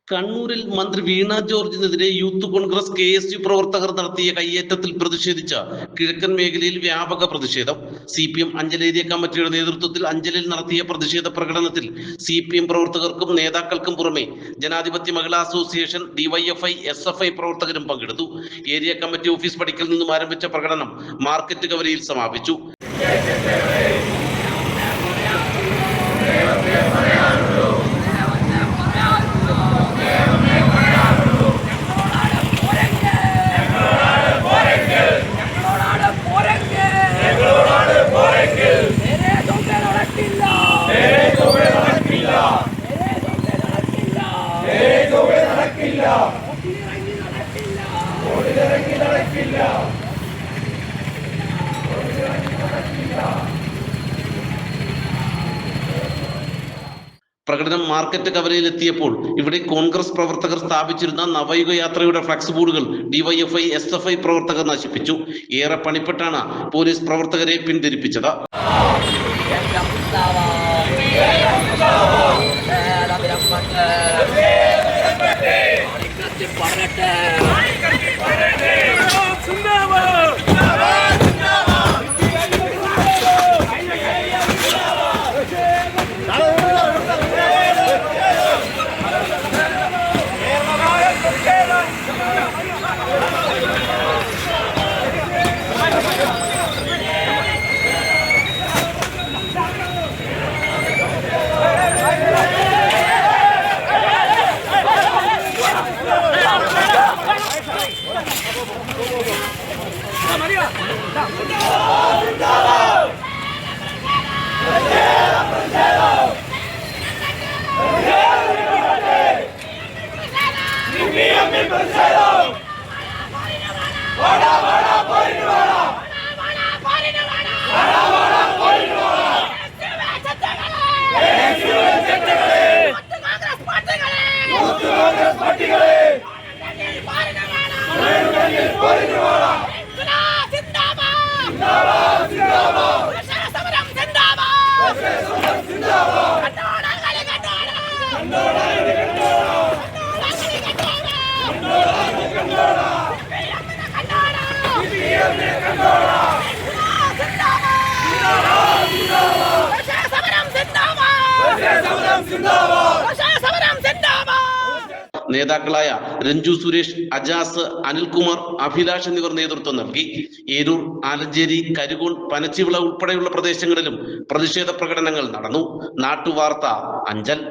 കണ്ണൂരിൽ മന്ത്രി വീണ ജോർജിനെതിരെ youth Congress KSU പ്രവർത്തകർ നടത്തിയ കയ്യേറ്റത്തിൽ പ്രതിഷേധിച്ച കിഴക്കൻ മേഖലയിൽ വ്യാപക പ്രതിഷേധം. CPM അഞ്ചൽ ഏരിയ കമ്മിറ്റിയുടെ നേതൃത്വത്തിൽ അഞ്ചലിൽ നടത്തിയ പ്രതിഷേധ പ്രകടനത്തിൽ CPM പ്രവർത്തകർക്കും നേതാക്കൾക്കും പുറമെ ജനാധിപത്യ മഹിളാ അസോസിയേഷൻ, DYFI, SFI പ്രവർത്തകരും പങ്കെടുത്തു. ഏരിയ കമ്മിറ്റി ഓഫീസ് പടിക്കൽ നിന്നും ആരംഭിച്ച പ്രകടനം മാർക്കറ്റ് കവലയിൽ സമാപിച്ചു. പ്രകടനം മാർക്കറ്റ് കവലയിലെത്തിയപ്പോൾ ഇവിടെ കോൺഗ്രസ് പ്രവർത്തകർ സ്ഥാപിച്ചിരുന്ന നവയുഗ യാത്രയുടെ ഫ്ലക്സ് ബോർഡുകൾ DYFI, SFI പ്രവർത്തകർ നശിപ്പിച്ചു. ഏറെ പണിപ്പെട്ടാണ് പോലീസ് പ്രവർത്തകരെ പിന്തിരിപ്പിച്ചത്. നേതാക്കളായ രഞ്ജു സുരേഷ്, അജാസ്, അനിൽകുമാർ, അഭിലാഷ് എന്നിവർ നേതൃത്വം നൽകി. ഏരൂർ, ആലഞ്ചേരി, കരുകോൺ, പനച്ചിവിള ഉൾപ്പെടെയുള്ള പ്രദേശങ്ങളിലും പ്രതിഷേധ പ്രകടനങ്ങൾ നടന്നു. നാട്ടുവാർത്ത, അഞ്ചൽ.